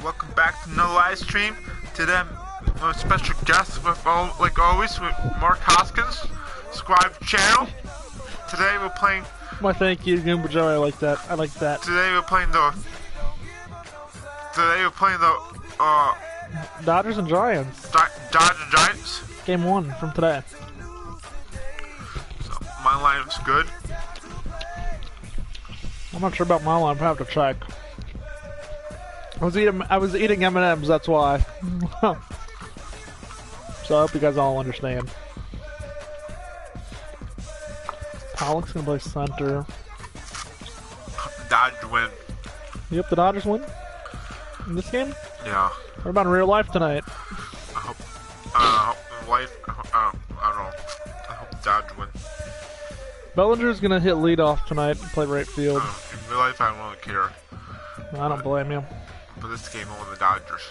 welcome back to another live stream. Today I'm a special guest like always with Mark Hoskins, subscribe channel. Today we're playing. Why, thank you, Goomba Joe. I like that. I like that. Today we're playing the Dodgers and Giants. Dodgers and Giants. Game 1 from today. So my lineup's good. I'm not sure about my line. I have to check. I was eating M&Ms. That's why. So I hope you guys all understand. Pollock's gonna play center. Dodgers win. Yep, the Dodgers win in this game. Yeah. What about in real life tonight? I hope I don't know. I hope the Dodgers win. Bellinger's gonna hit leadoff tonight and play right field. In real life, I don't really care. I don't blame you. But this game, I want the Dodgers.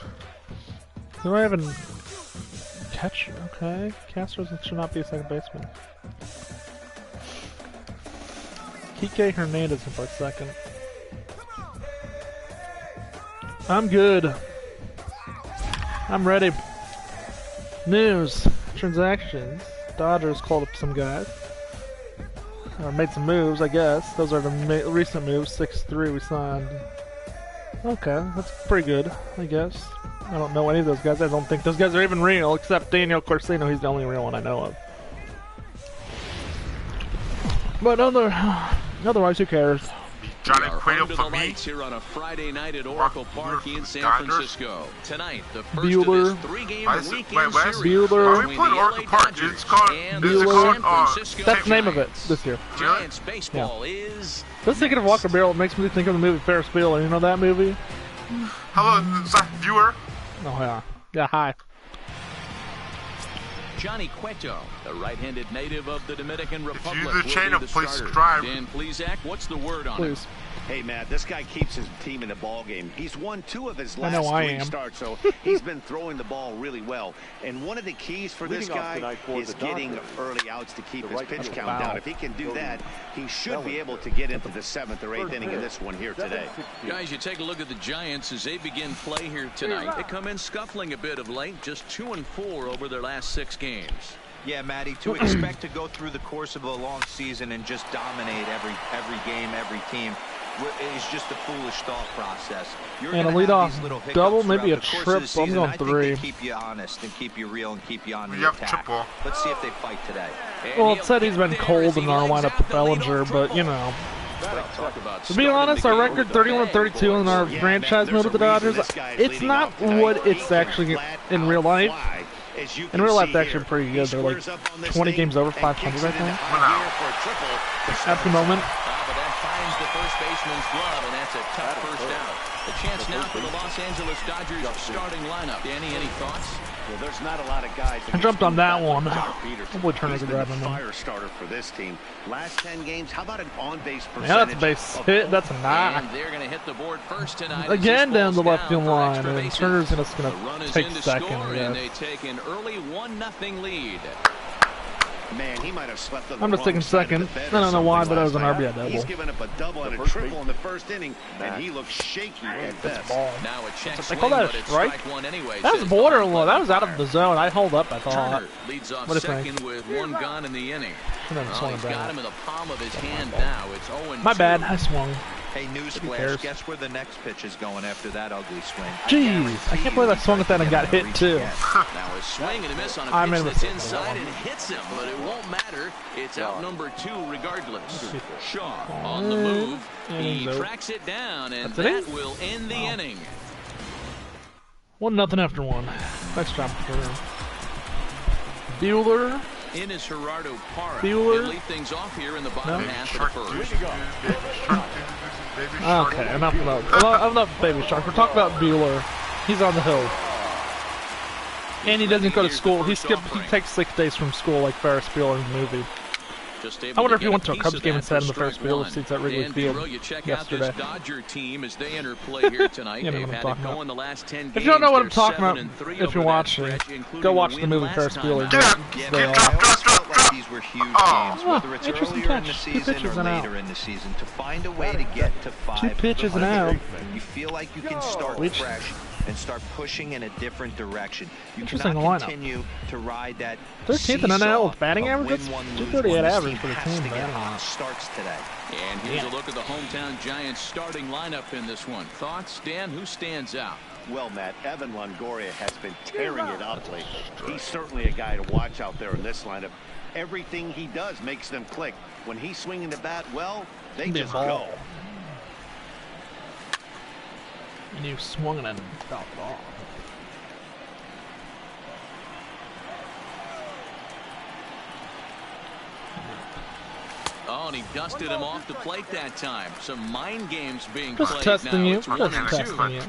Do I have a catcher? Okay, Castro should not be a second baseman. Kike Hernandez can play second. I'm good. I'm ready. News. Transactions. Dodgers called up some guys. Or made some moves, I guess. Those are the recent moves. 6-3 we signed. Okay, that's pretty good, I guess. I don't know any of those guys. I don't think those guys are even real, except Daniel Corsino. He's the only real one I know of. But otherwise, who cares? Johnny Cueto for me. Here on a Friday night at Oracle Park in San Francisco. Tonight, the first Bueller. of this three-game weekend series Bueller. Why we playing Oracle Park? It's called Bueller. That's the name of it this year. Giants baseball is. Just thinking of Walker Barrel, it makes me think of the movie Ferris Bueller. You know that movie? Hello, Zach viewer. Oh yeah. Yeah. Hi. Johnny Cueto, the right-handed native of the Dominican Republic. If you're the channel, please subscribe. Dan Plezak, what's the word on it? Hey, Matt, this guy keeps his team in the ball game. He's won 2 of his last 3 starts, so he's been throwing the ball really well. And one of the keys for this guy is getting early outs to keep his pitch count down. If he can do that, he should be able to get into the 7th or 8th inning of this one here today. Guys, you take a look at the Giants as they begin play here tonight. They come in scuffling a bit of late, just 2-4 over their last 6 games. Yeah, Matty, to expect to go through the course of a long season and just dominate every game, every team is just a foolish thought process. And a lead off double, maybe a triple. I'm going 3. They keep you honest and keep you real and keep you on the attack. Let's see if they fight today. Well, it said he's been cold in our lineup with Bellinger, but you know. To be honest, our record 31-32 in our franchise mode with the Dodgers, it's not what it's actually in real life. In real life, they're actually pretty good. They're like 20 games over 500 right now. At the moment. But that finds the first baseman's glove, and that's a tough first out. The chance now for the Los Angeles Dodgers starting lineup. Danny, any thoughts? Well, there's not a lot of guys. I jumped on that one. Hopefully Turner's a grab on them. Fire starter for this team. Last 10 games, how about an on-base percentage? Yeah, that's a base hit. That's a knock. And they're going to hit the board first tonight. Again down the left field line, and Turner's just going to take second. And they take an early 1-0 lead. Man, he might have slept on I'm just taking second. I don't know why, but I was an RBI double. He's given up a double and a triple in the first inning, and he looks shaky at best. Now a check they call that a strike? That was borderline. That was out of the zone. I held up, I thought. Turner leads off second with 1 gone in the inning. He's got him in the palm of his hand now. It's 0-2. My bad, I swung. Hey, newsflash, guess where the next pitch is going after that ugly swing? Jeez, I can't believe I swung at that and got hit too. Now a swing and a miss on a pitch that's inside and hits him, but it won't matter. It's out number 2 regardless. Shaw on the move. He tracks it down, and that will end the inning. 1-0 after 1. Nice job for him. Bueller. In is Gerardo Parra. Bueller. Lead things off here in the bottom half of the first. Okay, enough Baby Shark. We're talking about Bueller. He's on the hill. And he doesn't go to school. He takes 6 days from school like Ferris Bueller in the movie. I wonder if he went to a Cubs game and sat in the Ferris Bueller seats at Wrigley Field yesterday. Dodger team as they enter play here tonight. You know what I'm talking about. The last 10 games, if you don't know what I'm talking about, if you're watching, go watch the movie Ferris Bueller. like these were huge games, whether it's earlier in the season or later in the season. To find a way to get to 5. 2 pitches and out. You feel like you can start fresh and start pushing in a different direction. You Interesting cannot lineup. continue to ride that 13th and NL with batting average. That's 238 average for the team. Starts today. And here's a look at the hometown Giants starting lineup in this one. Thoughts, Dan? Who stands out? Well, Matt, Evan Longoria has been tearing it up lately. He's certainly a guy to watch out there in this lineup. Everything he does makes them click. When he's swinging the bat, well, they just go. And you swung it and fouled it off. Oh, and he dusted him off the plate that time. Some mind games being just played testing now. you. It's Just 1-2. testing you.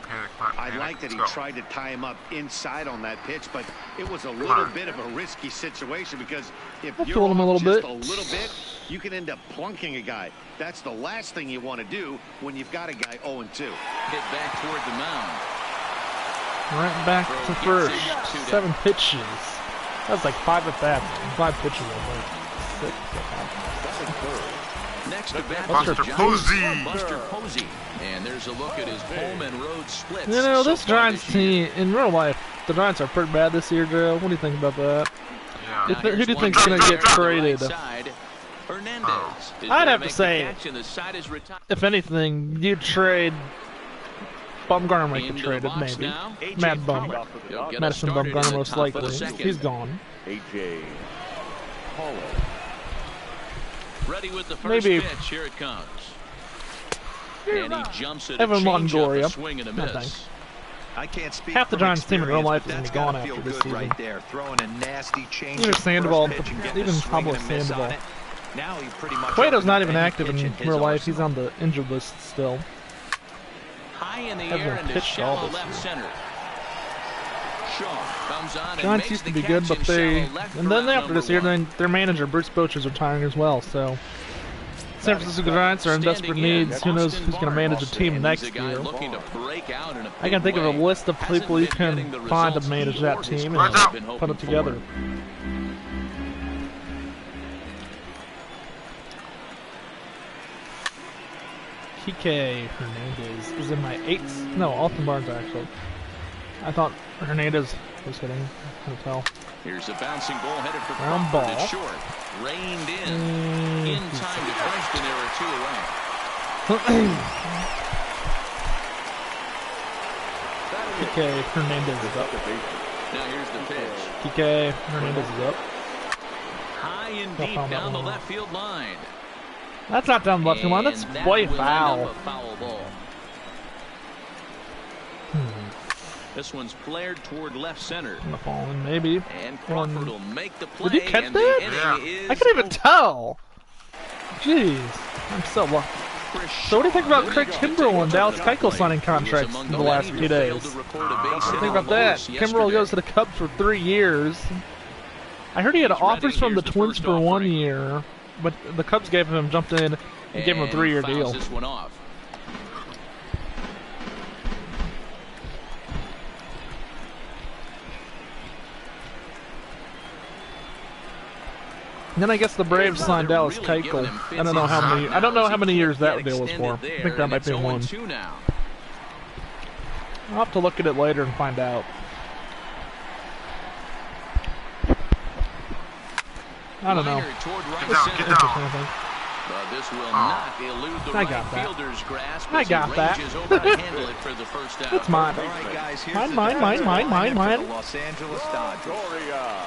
I like that he tried to tie him up inside on that pitch, but it was a little bit of a risky situation because if you're him a off little just bit. a little bit, you can end up plunking a guy. That's the last thing you want to do when you've got a guy 0-2. Hit back toward the mound. Right back to first. 7 pitches. That was like 5 at bats. 5 pitches. I think. 6 Next to bat, Buster Posey. Buster Posey. And there's a look at his home and road splits. You know, so this far Giants this year. team, in real life, the Giants are pretty bad this year, Joe. What do you think about that? Yeah. Who do you think's going to get traded? I'd have to say, if anything, you'd trade Bumgarner might get traded, maybe. Matt Madison Bumgarner most likely. He's gone. A.J. Paulo. Ready with the first Maybe. pitch. Here it comes. And he jumps at Evan a changeup, Longoria. a swing and a No miss. thanks. I can't speak Half the from Giants team in real experience, life is but going to that's be gone gotta feel after this good season. right there. Throwing a nasty change. Even Sandoval, even Pablo Now he pretty much Cueto's not even opened up active any in pitch in real his life. He's arsenal. on the injured list still. High in the Hasn't air into pitched all shallow this left year. center. Shaw comes on and Giants makes used the to be catch good, but in they, shallow left and then for out after this number year, one. then their manager Bruce Bochy's retiring as well. So San Francisco Giants are in desperate needs. Who knows who's going to manage a team next year? I can think of a list of people you can find to manage that team and put it together. Kike Hernandez is in my 8th. No, Alton Barnes actually. I thought Hernandez was hitting. I couldn't tell. Here's a bouncing ball headed for Ground Crawford. ball. It's short. Reined in time to first, and there are 2 away. Kike Hernandez is up. Now here's the pitch. Kike Hernandez is up. High and deep down the left field line. That's not down the left field line. That's And that way will end foul. up a foul ball. This one's flared toward left center. I'm falling, maybe. And Crawford will make the play. Did you catch and that? The inning Yeah. is I couldn't even tell. Jeez, I'm so lucky. So what do you think about Craig Kimbrell and Dallas Keuchel signing contracts in the last few days? Think about that. Kimbrell goes to the Cubs for 3 years. I heard he had offers from the Twins for 1 year, but the Cubs gave him, jumped in, and gave him a 3-year deal. This one off. And then I guess the Braves signed Dallas Keuchel. I don't know how many. I don't know how many years that deal was for. I think that might be 1. I'll have to look at it later and find out. I don't know. Get down. This will not elude the I got that. fielder's grasp. I got that. That's mine. All right, guys, here's Mine, the mine, starting mine, mine, lineup mine, for the mine. Los Angeles Dodgers.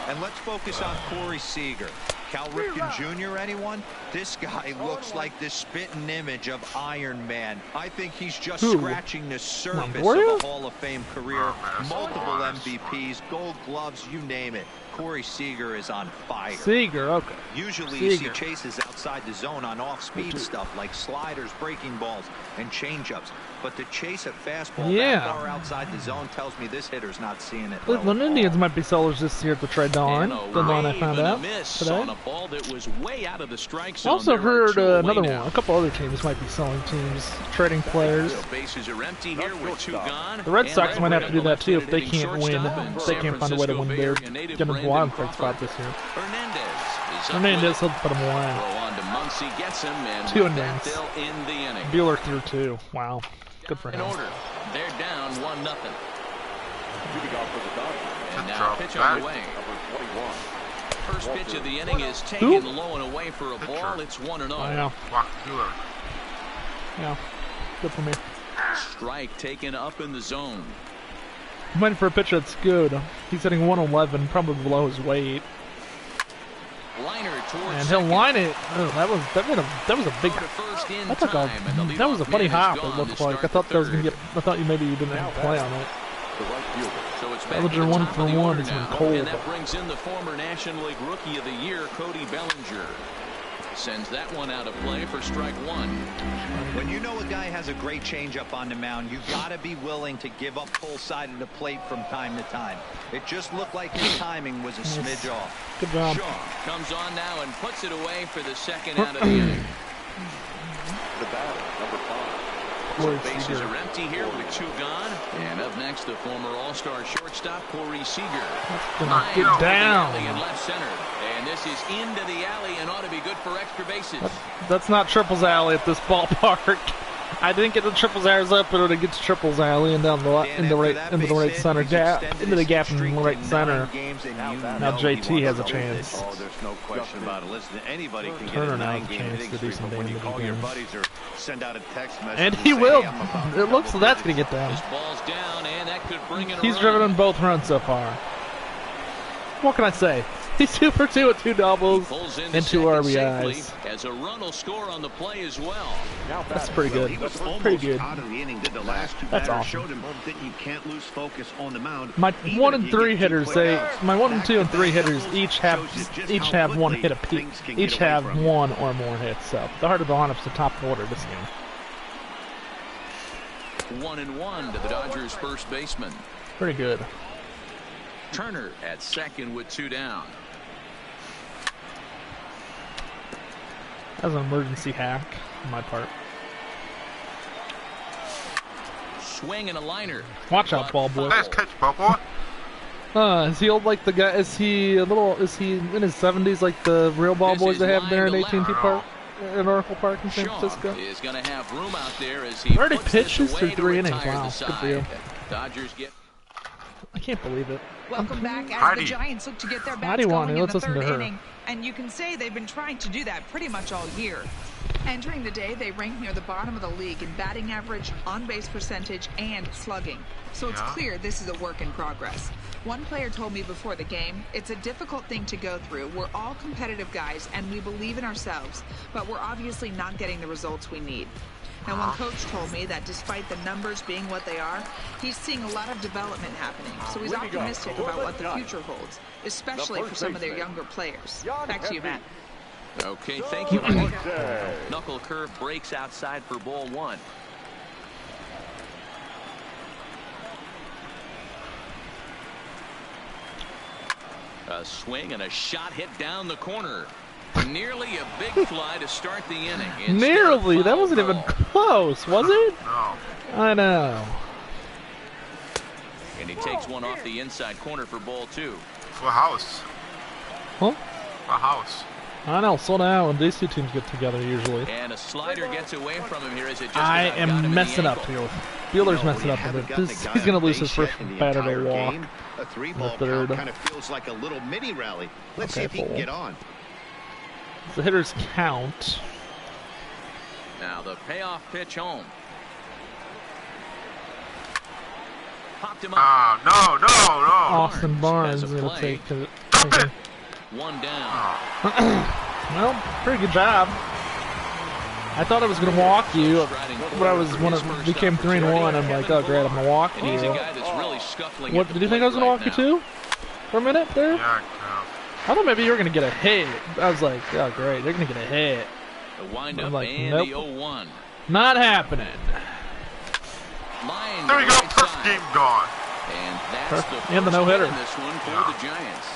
And let's focus on Corey Seager. Cal Ripken Jr., anyone? This guy looks like the spitting image of Iron Man. I think he's just scratching the surface of a Hall of Fame career. Multiple MVPs, Gold Gloves, you name it. Corey Seager is on fire. Seager, okay. Usually you see chases outside the zone on off-speed stuff like sliders, breaking balls, and changeups. But to chase a fastball that far outside the zone tells me this hitter's not seeing it. Cleveland Indians might be sellers this year at the trade deadline. The line I found out today. Also heard another one. A couple other teams might be selling teams, trading players. The Red Sox might have to do that too if they can't win. If they can't find a way to win their wild card spot this year. Hernandez Hernandez, he'll put him away. 2 innings. Bueller threw 2. Wow. Good for him. They're down 1-0. And now pitch on the way. First pitch of the inning is taken low and away for a ball. It's 1-0. Yeah. Yeah. Good for me. Strike taken up in the zone. I'm waiting for a pitch that's good. He's hitting 111, probably below his weight. And he'll line it. Oh, that was a big. That was a funny hop. It looked like. I thought that was gonna get. I thought maybe you didn't have to play on it. That was your 1-for-1. It's been cold. And that brings in the former National League Rookie of the Year, Cody Bellinger. Sends that one out of play for strike 1. When you know a guy has a great changeup on the mound, you got to be willing to give up full side of the plate from time to time. It just looked like his timing was a smidge off. Good job. Shaw comes on now and puts it away for the second out of the inning. The batter, number 5. So bases are empty here with 2 gone. And up next, the former All-Star shortstop, Corey Seager. Get down. In left center. And this is into the alley and ought to be good for extra bases. That's not Triples Alley at this ballpark. I didn't get the Triples Alley up, but it gets Triples Alley and down into the right center gap, into the gap in the right center. Now JT has a chance. Oh, there's no question about it. Listen, anybody can Turner get now a has a chance to do some damage again. Send out a text message And he say, will. hey, It looks like that's going to get down. This ball's down, and that could bring in a He's run. driven in both runs so far. What can I say? He's 2 for 2 with 2 doubles and 2 RBIs. As a run will score on the play as well. That's pretty good. He was Pretty good. out of the inning. Did the last 2 That's batters awesome. showed him that you can't lose focus on the mound. My Even 1 if and you 3 get hitters, quick they outs, my 1 and back 2 and to 3 back hitters shows each just have how 1 hit quickly apiece. things can Each get away have from you. 1 or more hits. So the heart of the lineup's the top order this game. 1-1 to the Dodgers' first baseman. Pretty good. Turner at second with 2 down. That was an emergency hack on my part. Swing and a liner. Watch out, ball boy. Nice catch, ball boy. Is he old like the guy? Is he Is he in his 70s like the real ball This boys is they have there in line AT&T to left. Park, in Oracle Park in San Shaw Francisco? is going to have room out there as he Already puts this pitches through away 3 to innings. retire Wow, the good for you. side. Dodgers get. I can't believe it. Welcome back as Heidi. the Giants look to get their Heidi bats won going it. in Let's the listen to third her. inning, and you can say they've been trying to do that pretty much all year. Entering the day, they rank near the bottom of the league in batting average, on-base percentage, and slugging. So it's clear this is a work in progress. One player told me before the game, it's a difficult thing to go through. We're all competitive guys, and we believe in ourselves, but we're obviously not getting the results we need. And one coach told me that despite the numbers being what they are, he's seeing a lot of development happening. So he's optimistic about what the future holds, especially for some of their younger players. Back to you, Matt. Okay, thank you, Mike. Knuckle curve breaks outside for ball 1. A swing and a shot hit down the corner. Nearly a big fly to start the inning. Nearly? That wasn't even close, was it? No. I know. And he takes one off the inside corner for ball 2. For a house. Huh? For a house. I know, slow down when these 2 teams get together usually. And a slider gets away from him here as it just I about got him in am the messing up ankle. here. Bueller's messing up a bit. He's going to lose his first batter to walk. A 3-ball third. count kind of feels like a little mini rally. Let's see if he can get on. The hitters count. Now the payoff pitch home. Popped him up. No. Austin Barnes is going to take it. One down. Well, pretty good job. I thought I was going to walk you, but when it became 3-1, I'm like, oh great, I'm going to walk And you. he's a guy that's really scuffling. What, at the did you think I was plate going to walk right you now. too? For a minute there? Yeah, I thought maybe you were going to get a hit. I was like, oh great, they're going to get a hit. The windup I'm like, and nope. the 0-1. Not happening. Line there we to go. the right First side. game gone. And that's Perfect. the And the first no-hitter. hit in this one for the Giants.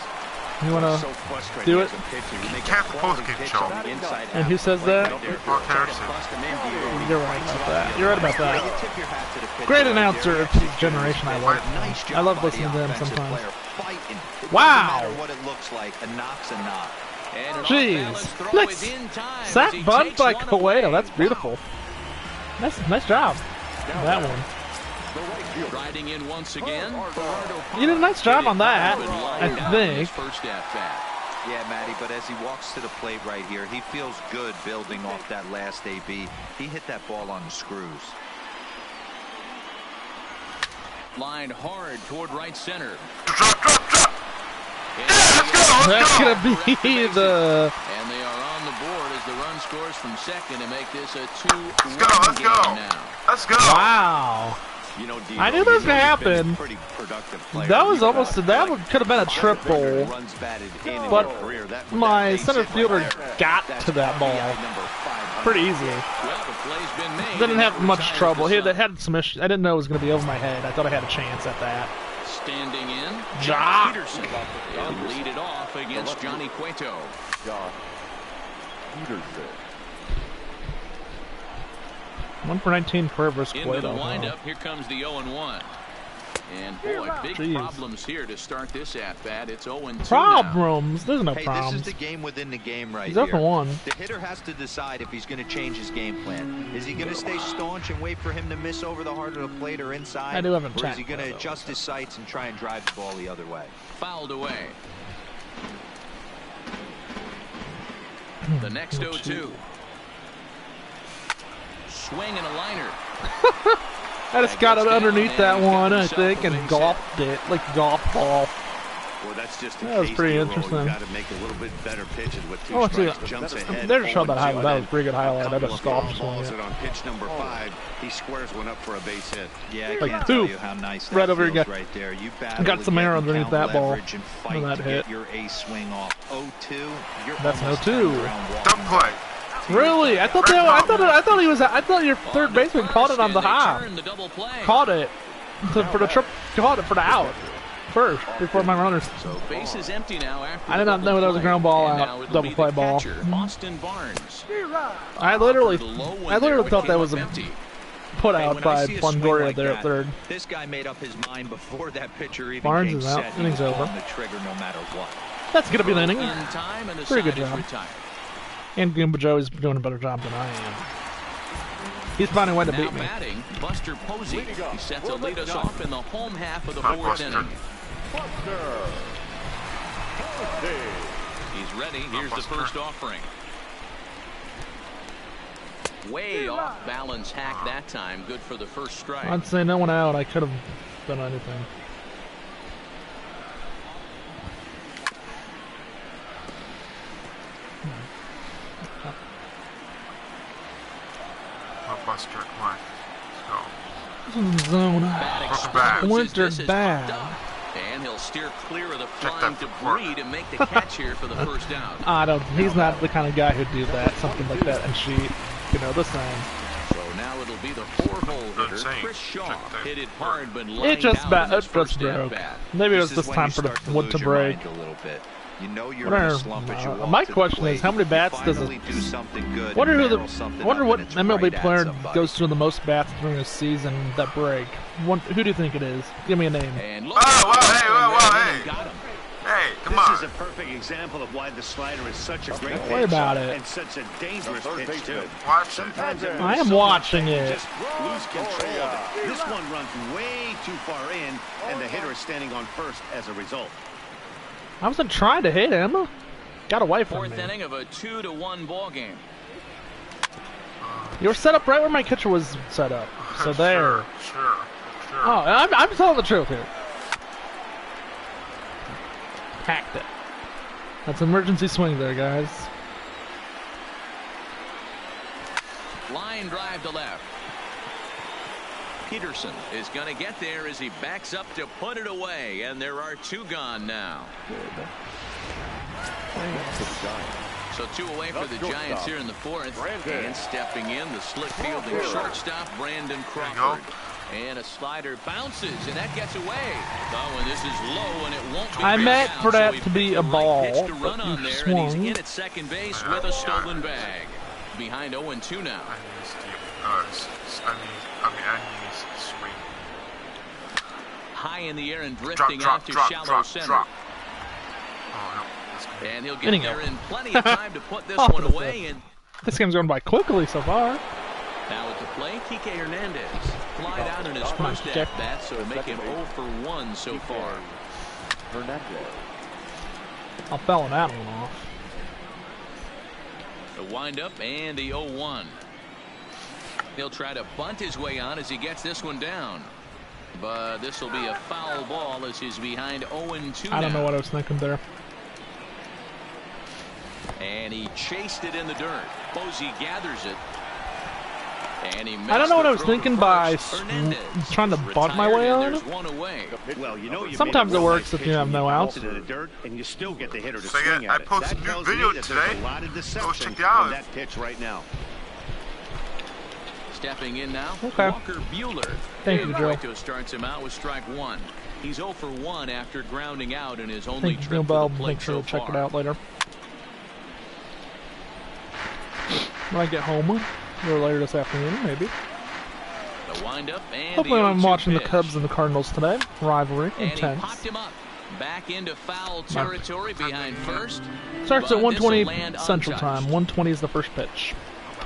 You want So to frustrating do it? as a pitcher. You make a Can't quality post-game pitch show. on the inside And half who of the says plate that? right there. Mark Try to Harrison. bust him in deep. You're right about that. You're right about You that. tip your hat to the pitcher Great right announcer there. of his generation, I love. Nice job I love by the listening to him offensive sometimes. player, fighting. It Wow. Doesn't matter what it looks like. A knock's a knock. Jeez. Nice sack bunt by Cueto. That's beautiful. Nice job. That one. Riding in once again. You did a nice job on that, I think. First at bat. Yeah, Matty, but as he walks to the plate right here, he feels good building off that last AB. He hit that ball on the screws. Lined hard toward right center. That's going to be the... And they are on the board as the run scores from second to make this a 2-1 Let's go. now. Let's go. Wow. You know, I knew that was going to happen. That was almost, that could have been a triple. But my center fielder got to that ball pretty easily. Didn't have much trouble. He had some issues. I didn't know it was going to be over my head. I thought I had a chance at that. Standing in, Josh Peterson. And lead it off against Johnny Cueto. Josh Peterson. 1 for 19 career versus Into Cueto. the windup, here comes the 0-1. And boy, big problems here to start this at-bat. It's 0-2 Problems? There's no hey, problems. This is the game within the game right He's here. He's 0-1. The hitter has to decide if he's going to change his game plan. Is he going to stay staunch and wait for him to miss over the heart of the plate or inside? I do have him or is he going to adjust his sights and try and drive the ball the other way? Fouled away. The next 0-2. Swing and a liner. I just got it underneath that one, I think, and golfed it like a golf ball. Well, that's just that was pretty interesting. You got to make a little bit better pitches with two strikes. Jumps ahead. They just showed that highlight. That was a pretty good highlight. I just golfed balls it on pitch number 5. He squares one up for a base hit. Yeah, I like can't two. tell you how nice that right over feels here. Right there. You got some air underneath that ball. And fight that to hit. Get your ace swing off. 0-2. That's an 0-2. Don't play. Really? I thought your third baseman caught it on the hop. Caught it for the trip. Caught it for the out first before my runners. So base is empty now after I did not know that was a ground ball out, double play ball. Austin Barnes. I literally thought that was a put out by Longoria there at third. This guy made up his mind before that pitcher even Barnes came is out. set. Innings over. The trigger no matter what. That's gonna be an inning. Pretty good job. And Goomba Joe is doing a better job than I am. He's finding a way to beat me. Batting, Buster Posey. He set to lead us off in the home half of the 4th inning. He's ready. Here's the first offering. Way off balance hack that time. Good for the first strike. I'd say no one out. I could have done anything. Buster, come on. Let's go. Zone. Winter bad. And he'll steer clear of the flying debris to make the catch here for the first down. He's not the kind of guy who'd do that, something like that, and she, this time. So now it'll be the 4-hole hitter, Chris Shaw. Hit it hard, but it just broke. Maybe it was just time for the wood to break. A little bit. You know you're in a slump as you walk my to the question plate. is, how many bats does it? Do something good. Wonder what MLB player goes through the most bats during a season that break. Who do you think it is? Give me a name. Hey, come on. This is a perfect example of why the slider is such a great pitch about it. And such a dangerous pitch too. Watch it. I am watching it. Just lose control of it. This one runs way too far in, and the hitter is standing on first as a result. I wasn't trying to hit him. Got away from me. 4th inning of a 2-1 ball game. You were set up right where my catcher was set up. So there. Sure. Oh, I'm telling the truth here. Hacked it. That's an emergency swing there, guys. Line drive to left. Peterson is going to get there as he backs up to put it away, and there are 2 gone now. So 2 away for the Giants here in the 4th. And stepping in, the slick fielding shortstop, Brandon Crawford. And a slider bounces, and that gets away. Oh, and this is low, and it won't be. I meant for that to be a ball. Pitch to run on there, and he's in at second base with a stolen bag. Behind 0-2 now. High in the air and drifting out to shallow center. Oh, no. And he'll get there in plenty of time to put this one away. And this game's going by quickly so far. Now at the plate, Kike Hernandez fly down in his first at bat, so make him 0 for 1 so far. Hernandez. I'll foul that one off. The windup and the 0-1. He'll try to bunt his way on as he gets this one down. But this will be a foul ball as he's behind 0-2 now. I don't know what I was thinking there. And he chased it in the dirt. Posey gathers it. And he I don't know what I was thinking by trying to bunt my way on. Well, you know, sometimes it works if you have no outs. In the dirt and you still get the hitter to So swing I at it. posted a new video today. Go check it out. That pitch right now. Stepping in now, okay. Walker Buehler. Thank you, Joe. Cueto starts him out with strike 1. He's 0 for 1 after grounding out in his only Thank trip you, to the Make plate sure so to check far. it out later. When I get home, a little later this afternoon, maybe. The windup and hopefully the I'm watching pitch. the Cubs and the Cardinals today. Rivalry, And intense. he popped him up. Back into foul territory behind first. Starts at But this'll 1:20 land Central untouched. Time. 1:20 is the first pitch.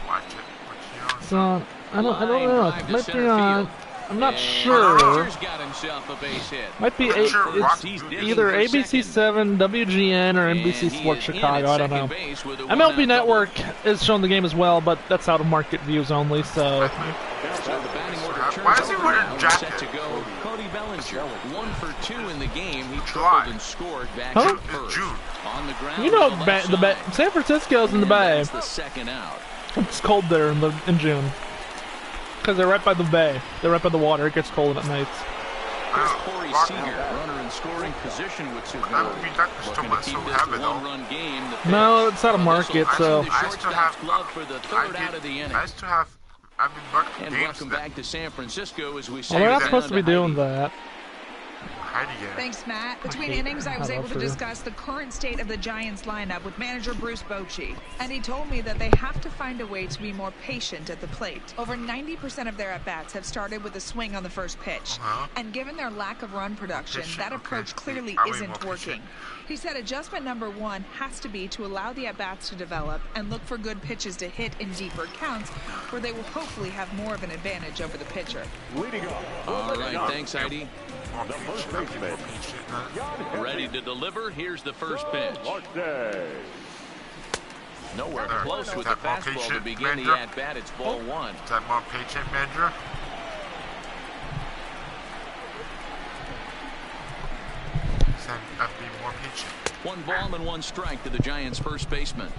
Watch it. So I don't know. Line drive It to might center be on. field. I'm not And sure. Rogers got himself a base hit. Might be I'm sure it's He's digging either for ABC second. 7, WGN, or And NBC he Sports is in Chicago. at I don't know. second base with a MLB one-out Network is showing the game as well, but that's out of market views only. So So the batting order turns Why is he over wearing now. a Set jacket? to go. Cody Bellinger, 1 for 2 in the game. He July. tripled and scored back Huh? in first. June. On the ground. you know, to the left the side. San Francisco's in the And Bay. that's the second out. It's cold there in June because they're right by the bay. They're right by the water. It gets cold at nights. Here's Corey Seager, runner in scoring position with two That goals. would be that was still Looking to keep so this heavy though. one-run game. The No, pitch. it's out of Well, this'll market, earn so the I still have shortstop's glove for the third out of the inning. I still have. I've been marking And games. welcome back to San Francisco as we Well, say they're not down supposed to be doing Heidi. that. Heidi again. Thanks, Matt. Between hate innings, I was how able that's to true. discuss the current state of the Giants lineup with manager Bruce Bochy. And he told me that they have to find a way to be more patient at the plate. Over 90% of their at-bats have started with a swing on the first pitch. And given their lack of run production, Pitching, that approach okay. clearly Are we isn't more working. pitching? He said adjustment number 1 has to be to allow the at-bats to develop and look for good pitches to hit in deeper counts where they will hopefully have more of an advantage over the pitcher. Leading off. All right, thanks, Heidi. The first baseman. Ready to deliver. Here's the first pitch. Marte. Nowhere There. close with the That more fastball to patient, begin Manager? the at-bat. It's ball 1. Is that more patient, manager? Is that have to be more patient? 1 ball and 1 strike to the Giants' first baseman.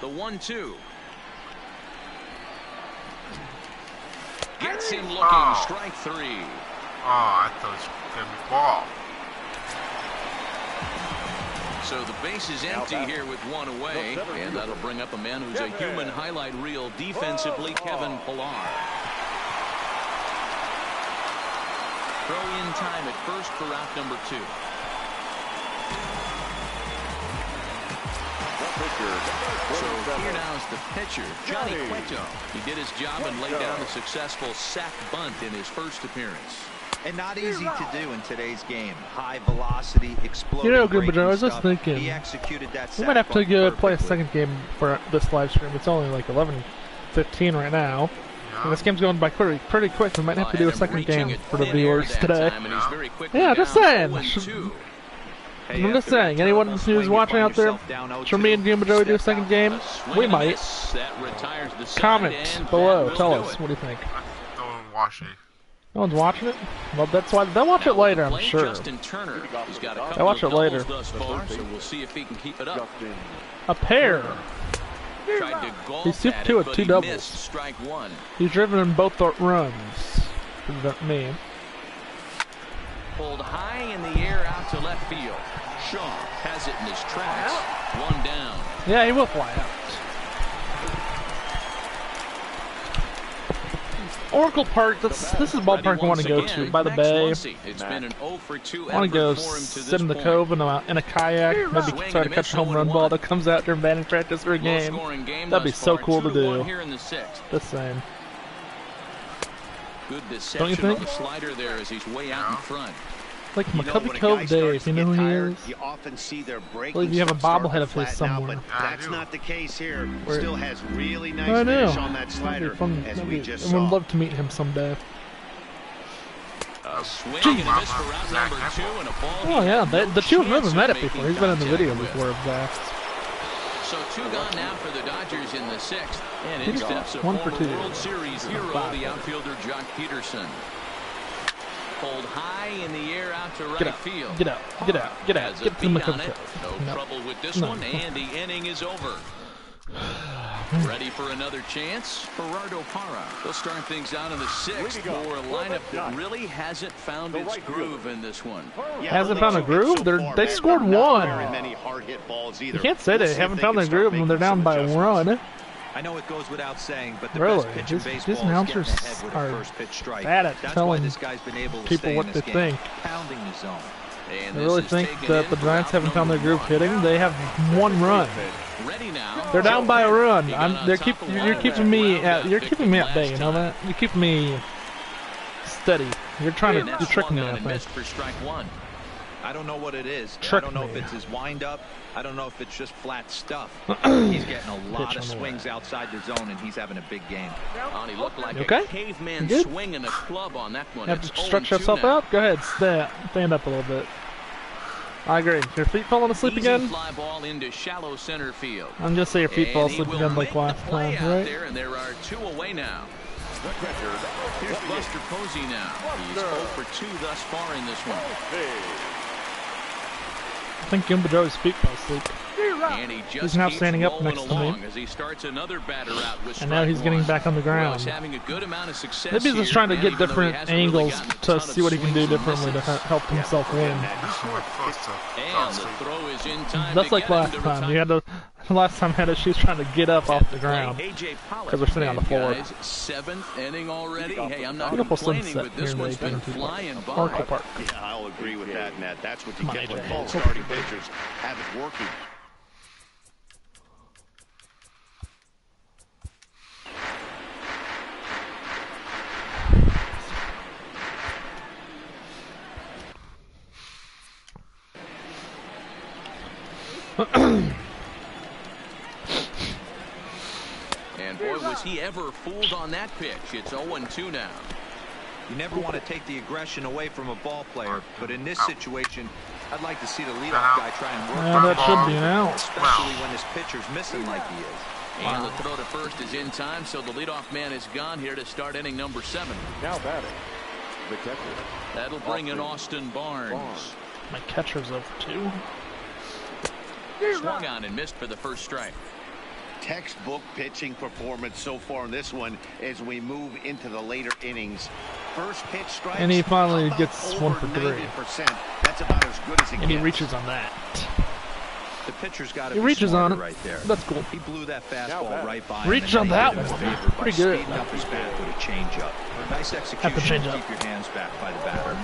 The 1-2. Gets him looking. Oh. Strike 3. Oh, I thought it was gonna be ball. So the base is empty here with 1 away, and that'll bring up a man who's a human highlight reel defensively, Kevin Pillar. Throw in time at first for out number 2. So here now is the pitcher, Johnny Cueto. He did his job and laid down a successful sac bunt in his first appearance. And not easy to do in today's game. High velocity, exploding. You know, good, but breaking I was just stuff. thinking, He executed that We might have to sac go bunt play a perfectly. second game for this live stream. It's only like 11:15 right now. And this game's going by pretty quick. We might have to do a second game for the viewers today. Yeah, just saying. I'm just saying, anyone who's watching out there, should me and Goomba Joey do a second game? We might. Comment below. Tell us. What do you think? No one watching. No one's watching it? Well, that's why they'll watch it later, I'm sure. Justin Turner. He's got a I'll couple watch of it later. doubles thus far, so we'll see if he can keep it up. A pair. Tried to golf He's 2 at two it, with but 2 he doubles. missed. Strike 1. He's driven in both the runs. Me. Pulled high in the air out to left field. Shaw has it in his tracks. 1 down. Yeah, he will fly out. Oracle Park. This is a ballpark I want to go to by the bay. It's been an 0 for 2 I want to go sit in the cove in a kayak, maybe try to catch a home run ball that comes out during batting practice or a game. That'd be so cool to do. Just saying. Good don't you think? The slider there as he's way out in front. Like McCovey Cove Dave, you know who he is? You often see their I believe you have a bobblehead of his somewhere. But that's not the case here. Still has really nice finish on that slider. As we just saw. I would love to meet him someday. Swing and a miss for route number 2 and a ball. Oh yeah, the two have never met it before. He's been in the video before of that. So 2 gone now for the Dodgers in the 6th. And in steps a 1 for 2. World Series hero, the outfielder Jock Peterson. Pulled high in the air out to right field. Get out. Get to the McCovey. No trouble with this one, and the inning is over. Ready for another chance? Gerardo Parra. They'll start things out in the 6th for a lineup that really hasn't found its groove in this one. Hasn't found a groove? They scored 1. You can't say they haven't found their groove when they're down by 1. I know it goes without saying, but the really, best pitch in baseball these announcers are bad at telling people what they think. Pounding the zone. They really think that the Giants haven't found their groove hitting. They have 1 run. They're down by a run. You're keeping me at bay. You know that? You're keeping me steady. You're tricking me, I think. I don't know what it is. I don't know if it's his wind-up. I don't know if it's just flat stuff. He's getting a lot of swings outside the zone, and he's having a big game. He looked like a caveman swinging a club on that one. You have to stretch yourself out? Go ahead, stand up a little bit. I agree. Your feet falling asleep again? Fly ball into shallow center field. I'm just saying your feet fall asleep again like last time, right? There, and there are 2 away now. Here's Buster Posey now. He's 0 for 2 thus far in this one. I think Gimba Joe's feet fell asleep. And he's now standing up next to me. As he starts another batter out with and now he's getting back on the ground. Having a good amount of success. Maybe he's just trying to get different angles to see what he can do differently to help himself win. And the throw is in time. That's like last time. You had to. Last time she was trying to get up off the ground because we're sitting on the floor. 7th inning already. Hey, I'm not beautiful complaining sunset with this one's been flying by. Oracle Park. Yeah, I'll agree with that, Matt. That's what you get when both starting pitchers have it working. And boy, was he ever fooled on that pitch. It's 0-2 now. You never want to take the aggression away from a ball player, but in this situation, I'd like to see the leadoff guy try and work. That should be an out. Especially when his pitcher's missing like he is. And the throw to first is in time, so the leadoff man is gone here to start inning number 7. Now batting, the catcher. That'll bring in Austin Barnes. My catcher's over 2. Swung on and missed for the first strike. Textbook pitching performance so far in this one as we move into the later innings. First pitch strike. And he finally gets 1 for 3. That's about as good as it gets. And he reaches on that. The pitcher's got to he reaches on it right there. That's cool. He blew that fastball right by him. Reached on that one. Pretty good. Up his bat with a changeup. Nice execution. Keep your hands back by the batter.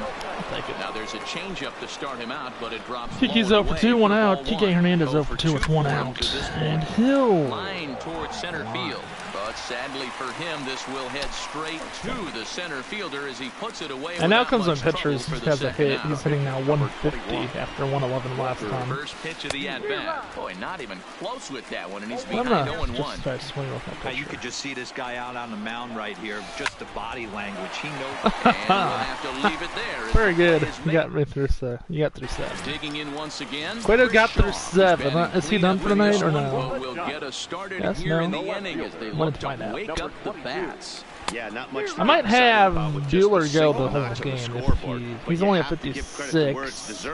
Now there's a changeup to start him out, but it drops. Kiki's 0 for 2, 1 out. Kike Hernandez 0 for 2 with 1 out. And Hill. Line towards center field. But sadly for him, this will head straight to the center fielder as he puts it away. And now comes when pitchers has a hit. He's hitting now 150 after 111 last time. First pitch of the at-bat. Boy, not even close with that one, and he's behind 0-1. You could just see this guy out on the mound right here. Just the body language. He knows. And we'll have to leave it there. Very good. You got me through 7. You got through 7. Digging in once again. Cueto got through 7. Is he done for the night or no? We'll get us started yes, here no. in the inning as they look to wake up the bats. Yeah, not much. I might have Bueller go the whole game if he's only at 56.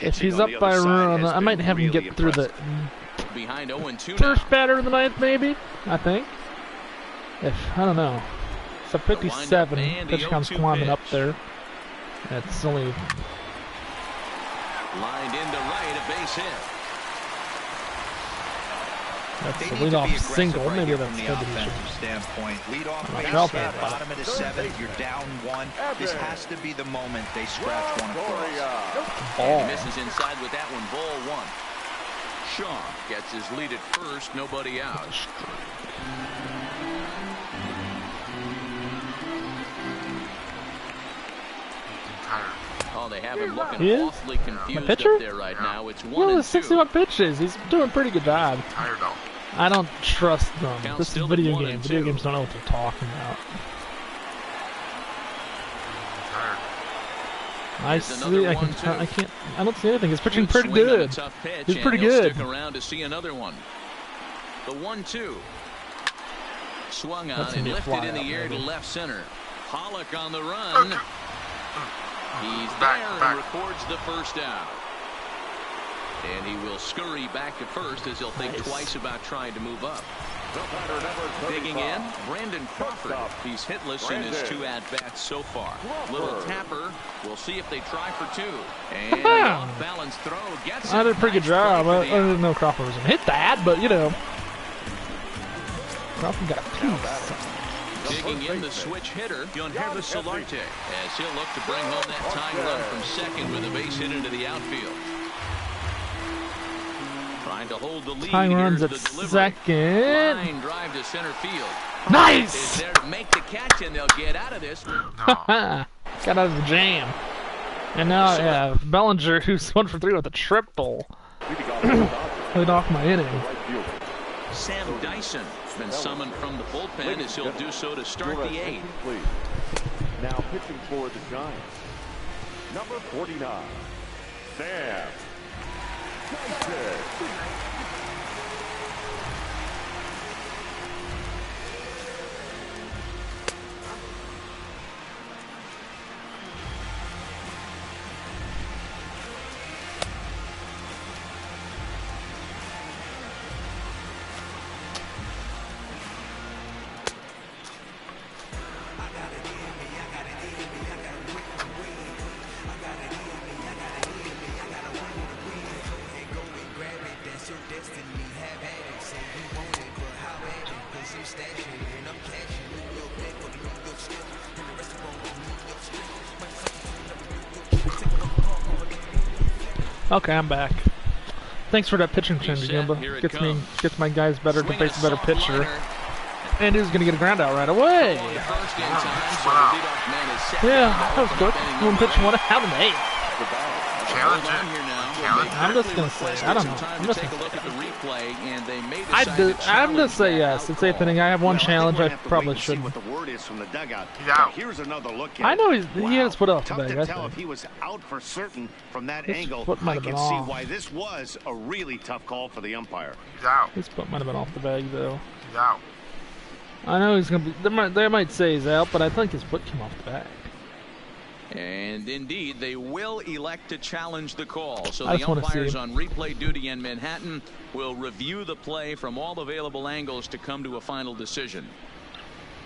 If he's up by a run, I might have him get through the first batter of the ninth, maybe. I think. I don't know. It's a 57. Pitch comes climbing up there. It's only lined into right, a base hit. That's a leadoff single. Maybe that's from the good offensive standpoint. Leadoff base hit, bottom of the 7th. You're down 1. This has to be the moment they scratch one across. And he misses inside with that one. Ball 1. Shaw gets his lead at first. Nobody out. Oh, they have him looking awfully confused up there right now. It's 1 and 2. 61 pitches. He's doing a pretty good job. Tired though. I don't trust them. This is a video game. Video games don't know what they're talking about. I see. I can't. I don't see anything. He's pitching pretty good. He's pretty good. Stick around to see another one. The 1-2 swung on and lifted in the air to left center. Pollock on the run. He's there and records the first out. And he will scurry back to first as he'll think twice about trying to move up. Digging in, Brandon Crawford. He's hitless in his 2 at-bats so far. Little tapper. We'll see if they try for 2. And off-balance throw gets it. I did a pretty good job. I didn't know Crawford was going to hit that, but, you know. Crawford got a piece. Digging in the switch hitter, Yonhervis Solarte, as he'll look to bring home that tying run from second with a base hit into the outfield. Trying to hold the lead. Tying runs at second. Line drive to center field. Nice! Is there to make the catch, and they'll get out of this. Got out of the jam. And now, yeah, Bellinger, who's 1 for 3 with a triple. Played off my inning. Sam Dyson has been summoned from the bullpen as he'll do so to start the 8th. Now pitching for the Giants, number 49, Sam Dyson. Okay, I'm back. Thanks for that pitching change, Gimba. Gets my guys better to face a better pitcher. And he's gonna get a ground out right away. Yeah, that was good. One pitch, 1 out of 8. I'm just gonna say, I don't know. I'm just gonna say. I'm gonna say yes. It's 8th inning. I have 1 challenge. I probably shouldn't. I know he has put off the bag. I think. If he was out for certain from that angle, I can see why this was a really tough call for the umpire. He's out. His foot might have been off the bag though. He's out. I know he's gonna be. They might say he's out, but I think his foot came off the bag. And indeed, they will elect to challenge the call. So the umpires on replay duty in Manhattan will review the play from all available angles to come to a final decision.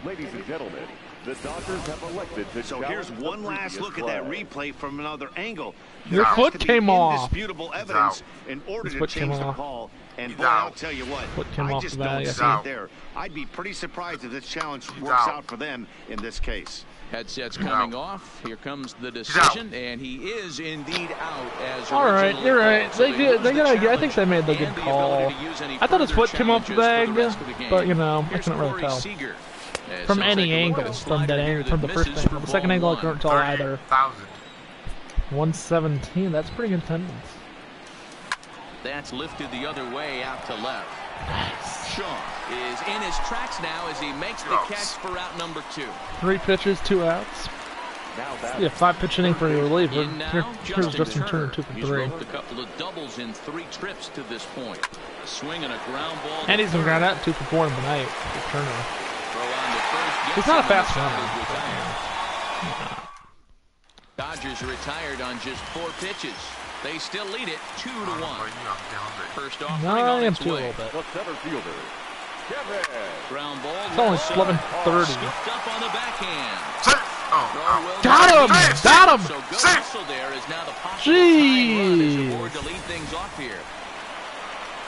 Ladies and gentlemen, the Dodgers have elected to So here's one last look at that replay from another angle. Your foot came off. Indisputable evidence in order to change the call. And boy, I'll tell you what, I just don't see it there. I'd be pretty surprised if this challenge works out for them in this case. Headsets coming off. Here comes the decision, and he is indeed out. As all right, you're right. They got. I think they made the good call. I thought his foot came off the bag, but you know, I couldn't really tell from any angle. From that angle, from the first angle, the second angle, I couldn't tell either. 117. That's pretty good attendance. That's lifted the other way out to left. Nice. Shaw is in his tracks now as he makes the catch for out number 2. 3 pitches, 2 outs. Yeah, 5-pitch inning for your reliever. Here's Justin Turner, 2 for 3. He's a couple of doubles in 3 trips to this point. Swing and a ground ball. And he's been ground out 2 for 4 in the night. Turner. He's not a fast runner. Dodgers retired on just 4 pitches. They still lead it 2-1. First off, I am too a little bit. Ground ball. It's only 11:30. Scooped up on the backhand. Got him! Got him! So good there is now the Jeez. to lead things off here.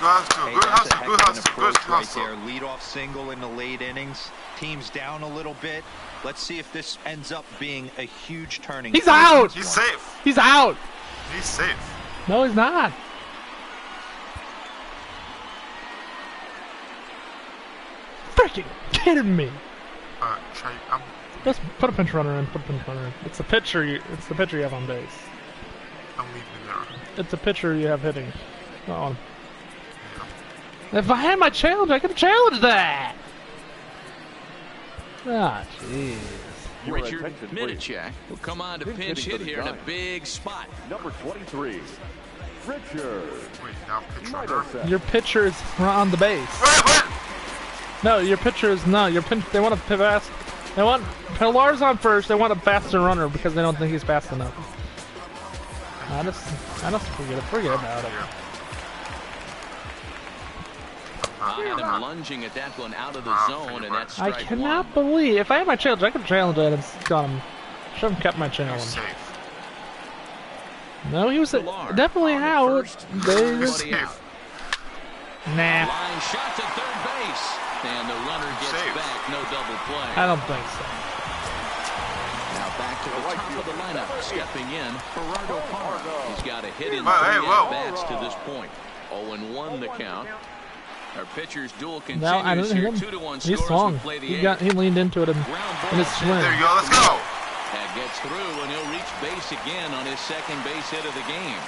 Good hustle. Right there. Leadoff single in the late innings. Team's down a little bit. Let's see if this ends up being a huge turning. He's out. He's safe. He's out. He's safe. No, he's not. Freaking kidding me. Just put a pinch runner in. It's the pitcher. It's the pitcher you have on base. I'm leaving there. It's a pitcher you have hitting. Oh. If I had my challenge, I could challenge that. Ah, jeez. Richard Minachek will come on to pinch hit here in a big spot. Number 23, Richard. Wait, now pitch runner. Your pitcher is on the base. Wait. No, your pitcher is not. Your pinch. They want to pass. They want Pilar's on first. They want a faster runner because they don't think he's fast enough. I just forget about it. And him lunging at that one out of the zone, and that's strike I cannot believe. If I had my challenge, I could challenge it and got him. Should have kept my challenge. Safe. No, he was definitely out. They just nah. Line shot to third base, and the runner gets back. No double play. I don't think so. Now back to the top of the lineup, stepping in, Gerardo Parra. He's got a hit in 3 at-bats to this point. 0-1 the count. Our pitcher's duel continues here. 2-1 He's scores. long. He leaned into it in his swing. There you go. Let's go. That gets through, and he'll reach base again on his second base hit of the game.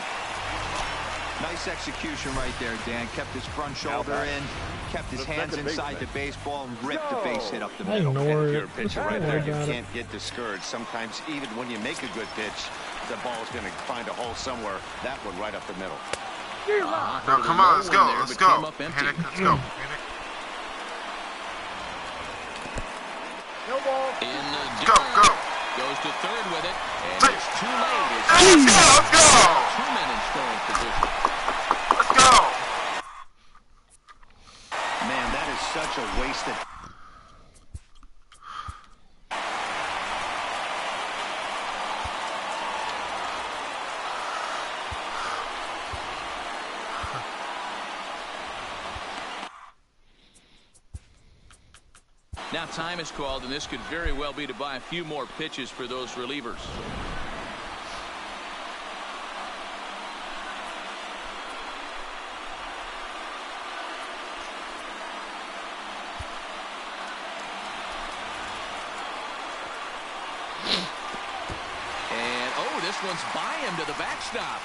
Nice execution right there, Dan. Kept his front shoulder in, kept his hands inside the baseball, and ripped the base hit up the middle. If you're a pitcher right there, you can't get discouraged. Sometimes even when you make a good pitch, the ball's going to find a hole somewhere. That one right up the middle. No, come on, let's go. Let's go. Panic, let's go. In the go. Goes to third with it, and it's too late. Let's go. 2 men in scoring position. Let's go. Man, that is such a wasted. Now time is called, and this could very well be to buy a few more pitches for those relievers. And, this one's by him to the backstop.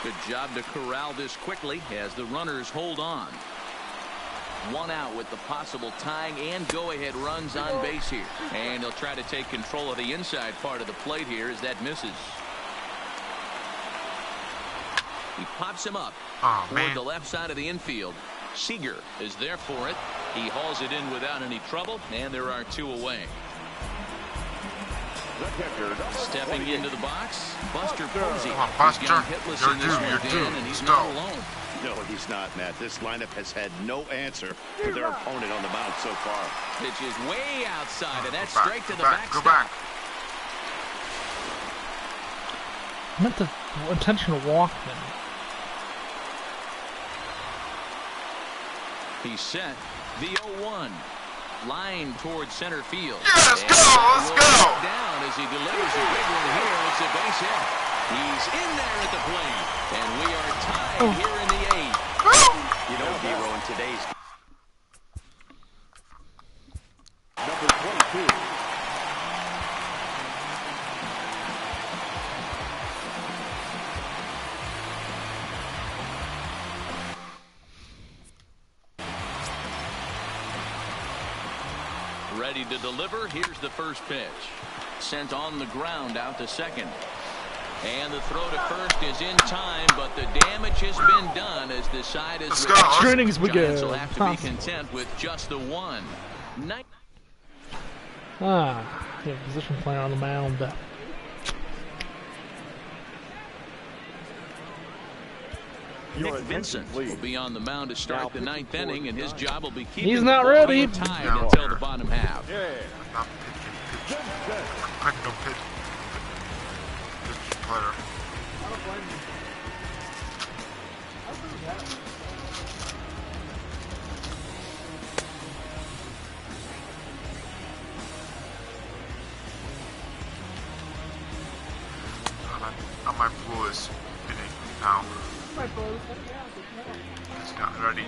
Good job to corral this quickly as the runners hold on. 1 out with the possible tying and go-ahead runs on base here. And he'll try to take control of the inside part of the plate here as that misses. He pops him up toward the left side of the infield. Seager is there for it. He hauls it in without any trouble, and there are 2 away. Stepping into the box, Buster Posey. Buster, he's gone hitless in this one, Dan, and he's not alone. No, he's not, Matt. This lineup has had no answer to their opponent on the mound so far. Pitch is way outside, and that's straight to the backstop. Go back. I meant the intentional walk then. He's set. The 0-1. Line towards center field. Yeah, let's go. Down as he delivers a big one here. It's a base hit. He's in there at the plate, and we are tied here in the 8th. You know, Hero, in today's number 22. Ready to deliver. Here's the first pitch. Sent on the ground out to second. And the throw to first is in time, but the damage has been done as the side is... Trainings we Giants will have to be content with just the 1. Position player on the mound. Nick Vincent will be on the mound to start the 9th inning, and his job will be keeping He's not ready. Tied until the bottom half. I can go pitch. My pool is spinning now. It's not ready.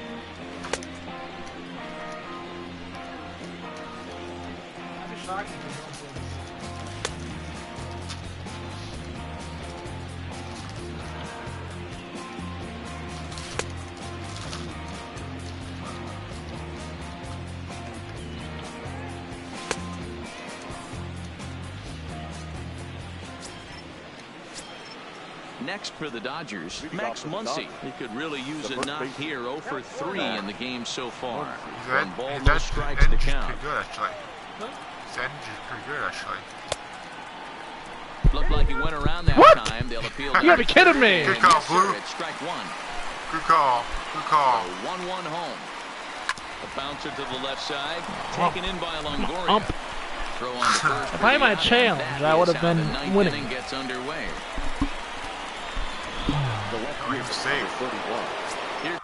Next for the Dodgers, Max Muncy. He could really use a knock here. 0 for 3 in the game so far. From ball, no strikes to count. Pretty good, actually. His energy's pretty good, actually. Looked like he went around that time. They'll appeal. You gotta be kidding me! Good call, Blue. It's strike one. Good call. Good call. 1-1 home. A bouncer to the left side, taken in by Longoria. Throw on the first. If I had my challenge, I would have been winning. Gets underway. The left field save 31. Here.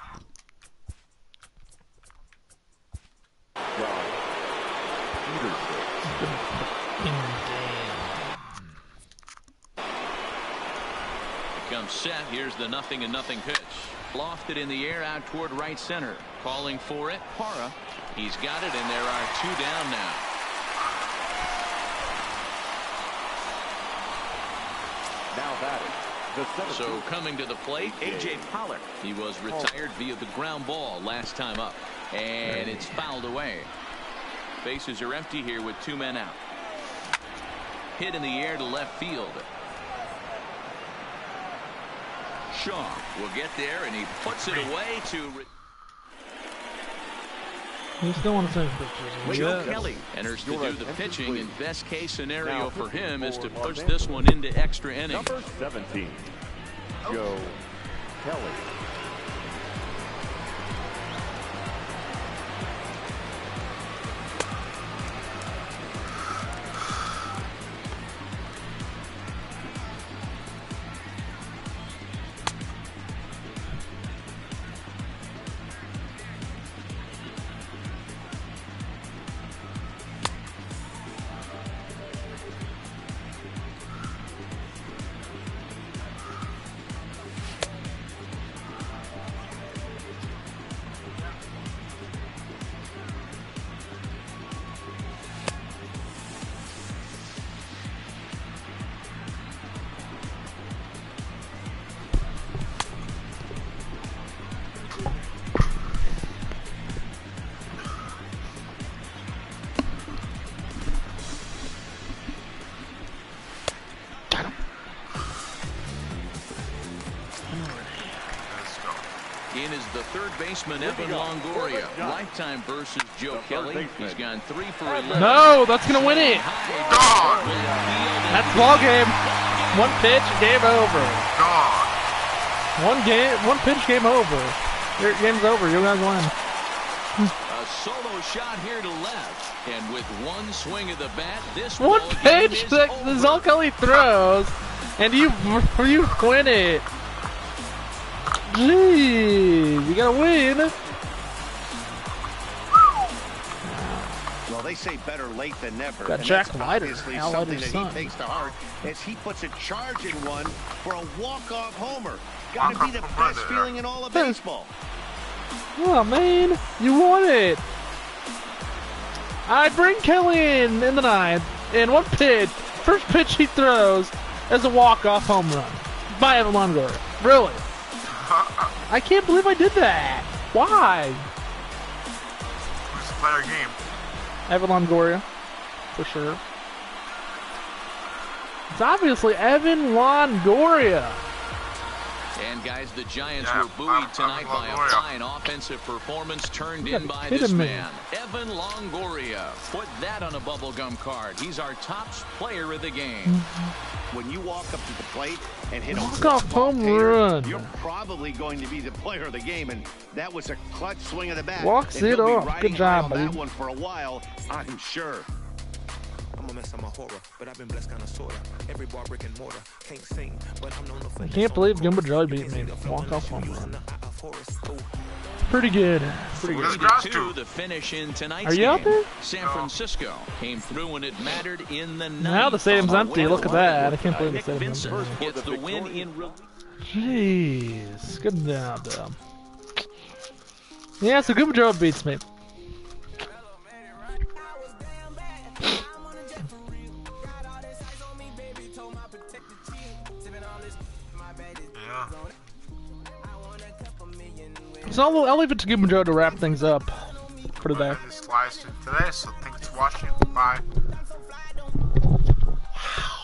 Comes set. Here's the 0-0 pitch. Lofted in the air out toward right center. Calling for it. Parra. He's got it, and there are 2 down now. Now batting. So coming to the plate, A.J. Pollard. He was retired via the ground ball last time up. And it's fouled away. Bases are empty here with 2 men out. Hit in the air to left field. Shaw will get there, and he puts it away to... You still want to take pictures. Joe Kelly enters to do the pitching, and best case scenario for him is to push this one into extra innings. Number 17, Joe Kelly. In is the third baseman, Evan Longoria. Lifetime versus Joe Kelly. He's gone 3 for 11. No, that's going to win it. That's ball game. 1 pitch, game over. One pitch, game over. Your game's over. You guys win. A solo shot here to left. And with 1 swing of the bat, this 1 pitch that Zol Kelly throws, and you win it. Jeez, you gotta win. Well, they say better late than never. Got Jack Leiter, obviously Al something Leiter's that son. he takes to heart as he puts a charge in one for a walk-off homer. Gotta be the best feeling in all of baseball. Oh man, you won it. I bring Kelly in the 9th, and 1 pitch, first pitch he throws is a walk-off home run by Evan Longoria. Really? I can't believe I did that. Why? Who's the player game? Evan Longoria, for sure. It's obviously Evan Longoria. And guys, the Giants were buoyed tonight by a fine offensive performance turned in by this man, Evan Longoria. Put that on a bubblegum card. He's our top player of the game. When you walk up to the plate and hit a walk-off home run, you're probably going to be the player of the game, and that was a clutch swing of the bat. Walks it off. Good job, buddy. That one for a while, I'm sure. I'm a mess, I'm a horror, but I've been blessed kind of sorta. Every bar brick and mortar, can't sing, but I'm known for. I can't believe Gumba Jelly beat me. Walk off home run. Pretty good. Pretty good. 3-2 the finish in tonight's Are you out there? San Francisco came through when it mattered in the now the stadium's empty. Look at that. I can't believe the stadium's empty. Gets the win in. Jeez. Good job, though. Yeah, so good job beats me. Yeah. So I'll leave it to Goomba Joe to wrap things up for today. This live stream today, so thanks for watching. Bye. Wow.